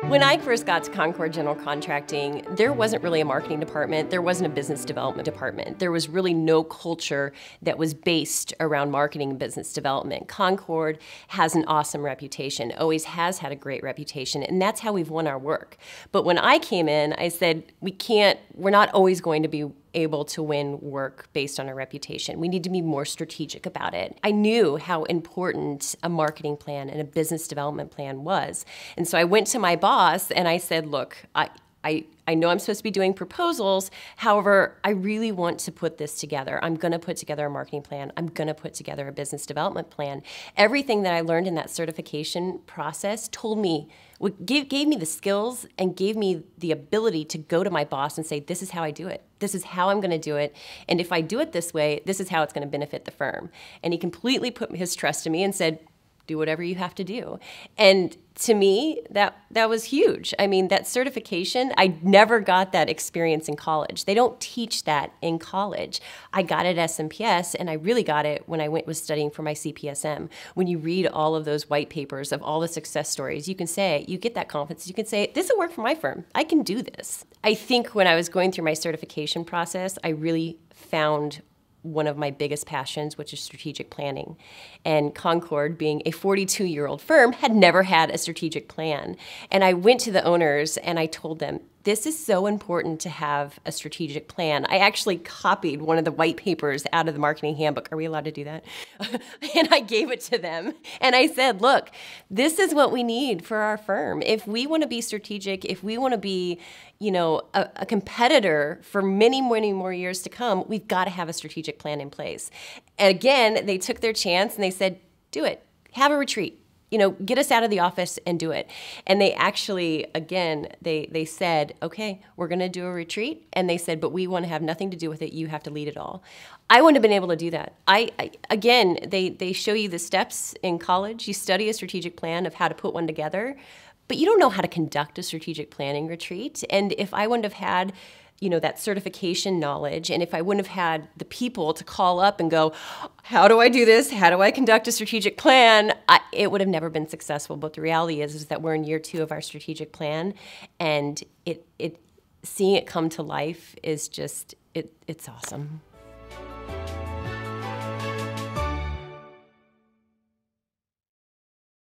When I first got to Concord General Contracting, there wasn't really a marketing department. There wasn't a business development department. There was really no culture that was based around marketing and business development. Concord has an awesome reputation, always has had a great reputation, and that's how we've won our work. But when I came in, I said, we're not always going to be able to win work based on our reputation. We need to be more strategic about it. I knew how important a marketing plan and a business development plan was. And so I went to my boss and I said, look, I know I'm supposed to be doing proposals. However, I really want to put this together. I'm going to put together a marketing plan. I'm going to put together a business development plan. Everything that I learned in that certification process gave me the skills and gave me the ability to go to my boss and say, this is how I do it. This is how I'm going to do it. And if I do it this way, this is how it's going to benefit the firm. And he completely put his trust in me and said, do whatever you have to do. And to me, that was huge. I mean, that certification, I never got that experience in college. They don't teach that in college. I got it at SMPS, and I really got it when I was studying for my CPSM. When you read all of those white papers of all the success stories, you get that confidence. You can say, this will work for my firm. I can do this. I think when I was going through my certification process, I really found one of my biggest passions, which is strategic planning. And Concord, being a 42-year-old firm, had never had a strategic plan. And I went to the owners and I told them, this is so important to have a strategic plan. I actually copied one of the white papers out of the marketing handbook. Are we allowed to do that? And I gave it to them. And I said, look, this is what we need for our firm. If we want to be strategic, if we want to be, a competitor for many, many more years to come, we've got to have a strategic plan in place. And again, they took their chance and they said, do it. Have a retreat. Get us out of the office and do it. And they actually, again, they said, okay, we're going to do a retreat. And they said, but we want to have nothing to do with it. You have to lead it all. I wouldn't have been able to do that. Again, they show you the steps in college. You study a strategic plan of how to put one together, but you don't know how to conduct a strategic planning retreat. And if I wouldn't have had that certification knowledge, and if I wouldn't have had the people to call up and go, how do I do this? How do I conduct a strategic plan? It would have never been successful. But the reality is that we're in year 2 of our strategic plan, and seeing it come to life is just, it's awesome.